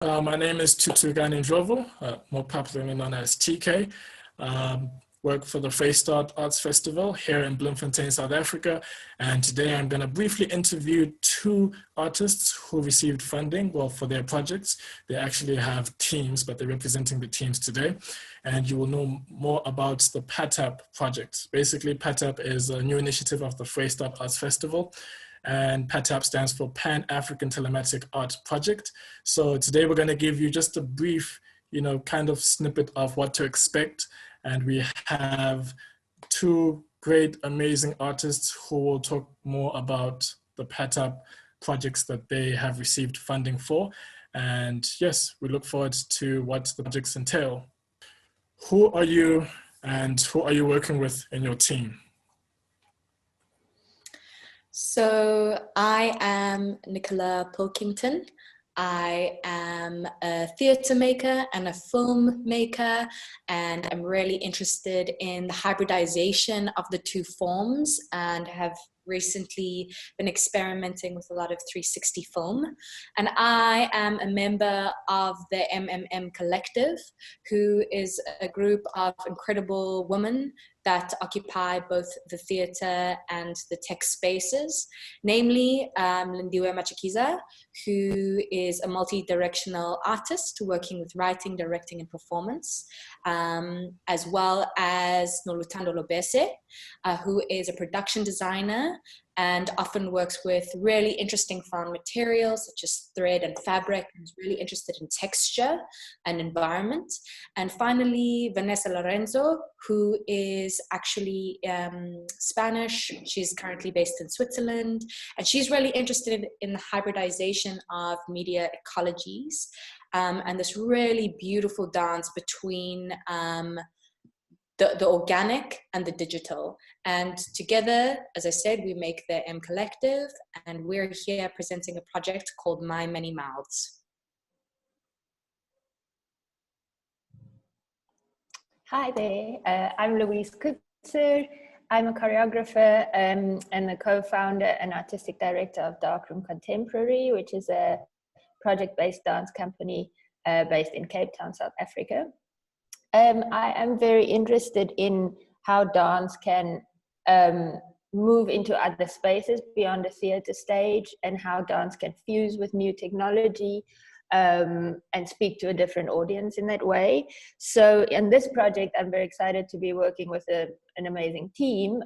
My name is Tutugani Ndlovu, more popularly known as TK. Work for the Freestart Arts Festival here in Bloemfontein, South Africa. And today I'm going to briefly interview two artists who received funding, well, for their projects. They actually have teams, but they're representing the teams today. And you will know more about the PATAP project. Basically, PATAP is a new initiative of the Freestart Arts Festival. And PATAP stands for Pan-African Telematic Art Project. So today we're going to give you just a brief, kind of snippet of what to expect. And we have two great, amazing artists who will talk more about the PATAP projects that they have received funding for. And yes, we look forward to what the projects entail. Who are you and who are you working with in your team? So I am Nicola Pilkington. I am a theatre maker and a film maker, and I'm really interested in the hybridization of the two forms and have recently been experimenting with a lot of 360 film. And I am a member of the MMM Collective, who is a group of incredible women that occupy both the theatre and the tech spaces, namely Lindiwe Machikiza, who is a multi-directional artist working with writing, directing, and performance, as well as Nolutando Lobese, who is a production designer and often works with really interesting found materials such as thread and fabric, and is really interested in texture and environment. And finally, Vanessa Lorenzo, who is actually Spanish. She's currently based in Switzerland, and she's really interested in the hybridization of media ecologies and this really beautiful dance between the organic and the digital. And together, as I said, we make the M Collective, and we're here presenting a project called My Many Mouths. Hi there, I'm Louise. I'm a choreographer and the co-founder and artistic director of Darkroom Contemporary, which is a project-based dance company based in Cape Town, South Africa. I am very interested in how dance can move into other spaces beyond the theatre stage, and how dance can fuse with new technology and speak to a different audience in that way. So in this project, I'm very excited to be working with an amazing team.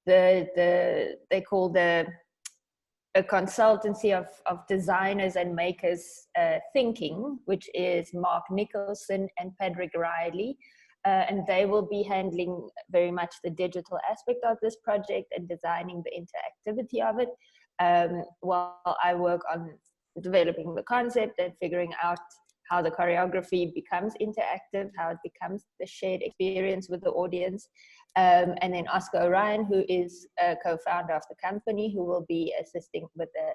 They call a consultancy of designers and makers thinking, which is Mark Nicholson and Patrick Riley. And they will be handling very much the digital aspect of this project and designing the interactivity of it, while I work on developing the concept and figuring out how the choreography becomes interactive, how it becomes the shared experience with the audience. And then Oscar Orion, who is a co-founder of the company, who will be assisting with the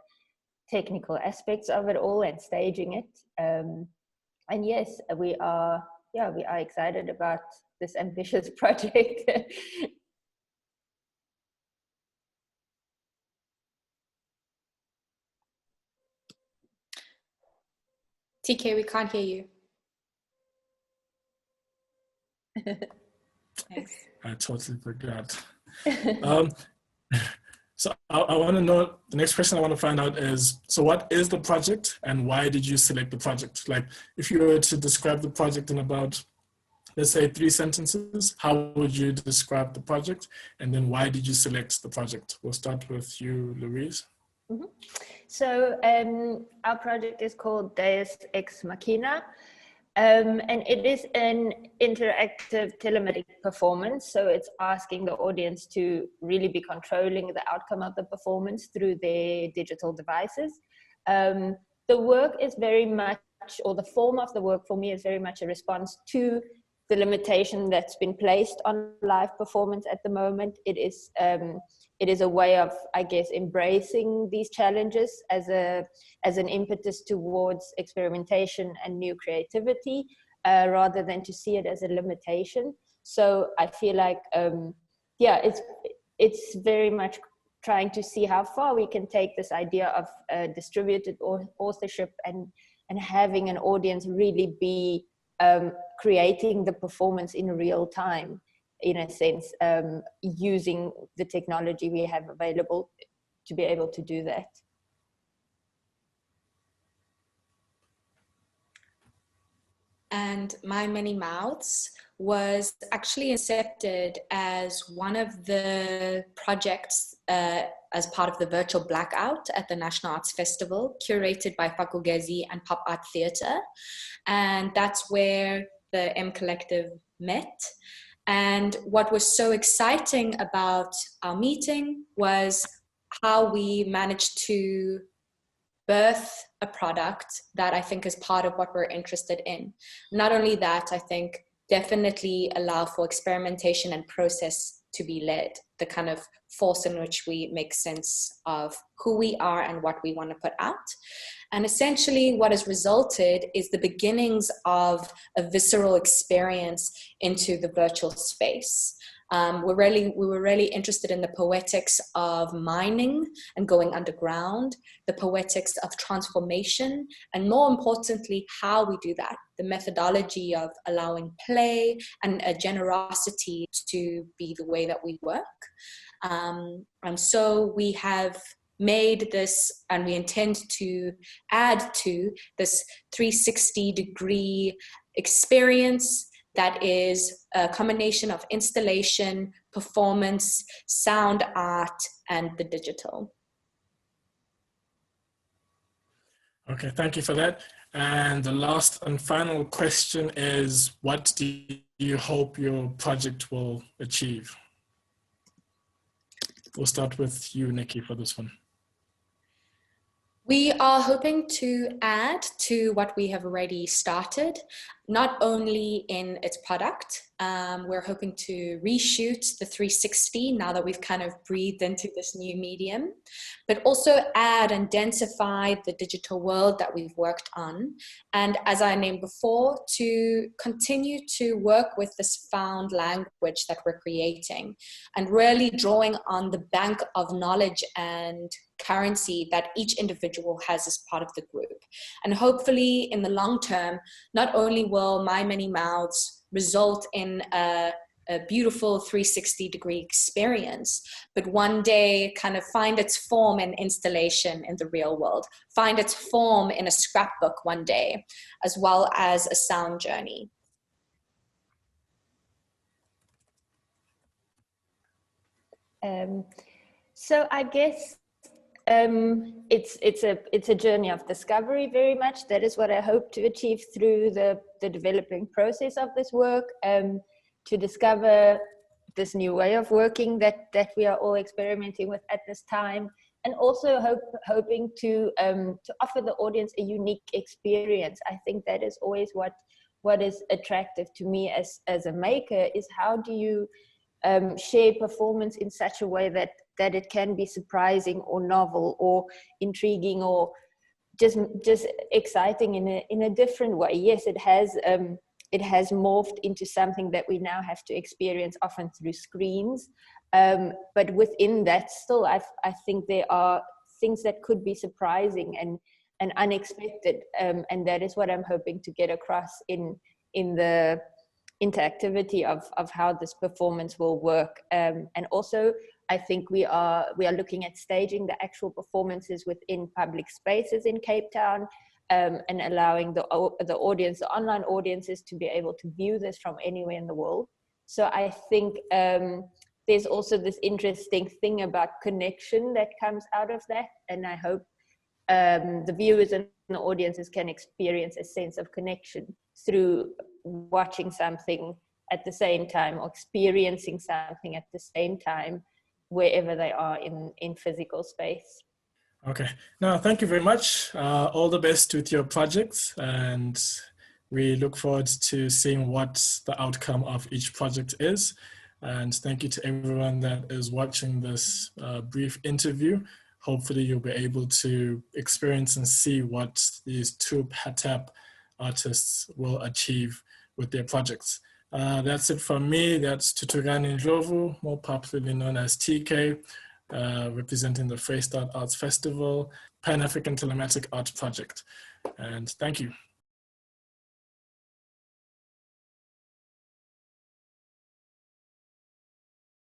technical aspects of it all and staging it. And yes, we are excited about this ambitious project. TK, we can't hear you. Thanks. I totally forgot. So I want to know, the next question I want to find out is, so what is the project and why did you select the project? Like, if you were to describe the project in about, let's say, 3 sentences, how would you describe the project? And then why did you select the project? We'll start with you, Louise. Mm-hmm. So our project is called Deus ex Machina, and it is an interactive telematic performance. So it's asking the audience to really be controlling the outcome of the performance through their digital devices. The work is very much, or the form of the work for me is very much a response to the limitation that's been placed on live performance at the moment. It is a way of, I guess, embracing these challenges as an impetus towards experimentation and new creativity, rather than to see it as a limitation. So I feel like, it's very much trying to see how far we can take this idea of distributed authorship and and having an audience really be creating the performance in real time, in a sense, using the technology we have available to be able to do that. And My Many Mouths was actually incepted as one of the projects as part of the virtual blackout at the National Arts Festival, curated by Fakugezi and Pop Art Theatre. And that's where the M Collective met. And what was so exciting about our meeting was how we managed to birth a product that I think is part of what we're interested in. Not only that, I think definitely allow for experimentation and process to be led, the kind of force in which we make sense of who we are and what we want to put out. And essentially what has resulted is the beginnings of a visceral experience into the virtual space. We were really interested in the poetics of mining and going underground, the poetics of transformation, and more importantly, how we do that, the methodology of allowing play and a generosity to be the way that we work. And so we have made this, and we intend to add to this 360-degree experience that is a combination of installation, performance, sound art, and the digital. Okay, thank you for that. And the last and final question is, what do you hope your project will achieve? We'll start with you, Nikki, for this one. We are hoping to add to what we have already started, not only in its product. We're hoping to reshoot the 360 now that we've kind of breathed into this new medium, but also add and densify the digital world that we've worked on. And as I named before, to continue to work with this found language that we're creating and really drawing on the bank of knowledge and currency that each individual has as part of the group. And hopefully in the long term, not only will My Many Mouths result in a beautiful 360-degree experience, but one day kind of find its form in installation in the real world, find its form in a scrapbook one day, as well as a sound journey. So I guess it's a journey of discovery very much. That is what I hope to achieve through the developing process of this work, to discover this new way of working that we are all experimenting with at this time, and also hoping to offer the audience a unique experience. I think that is always what is attractive to me as a maker, is how do you share performance in such a way that it can be surprising or novel or intriguing or just exciting in a different way. Yes, it has morphed into something that we now have to experience often through screens, but within that still I think there are things that could be surprising and unexpected, and that is what I'm hoping to get across in the interactivity of how this performance will work. And also I think we are looking at staging the actual performances within public spaces in Cape Town, and allowing the audience, the online audiences, to be able to view this from anywhere in the world. So I think there's also this interesting thing about connection that comes out of that, and I hope the viewers and the audiences can experience a sense of connection through watching something at the same time or experiencing something at the same time wherever they are in physical space. Okay, now thank you very much. All the best with your projects, and we look forward to seeing what the outcome of each project is. And thank you to everyone that is watching this brief interview. Hopefully you'll be able to experience and see what these two PATAP artists will achieve with their projects. That's it from me. That's Tutugani Ndlovu, more popularly known as TK, representing the Freestyle Arts Festival. Pan-African Telematic Art Project. And thank you.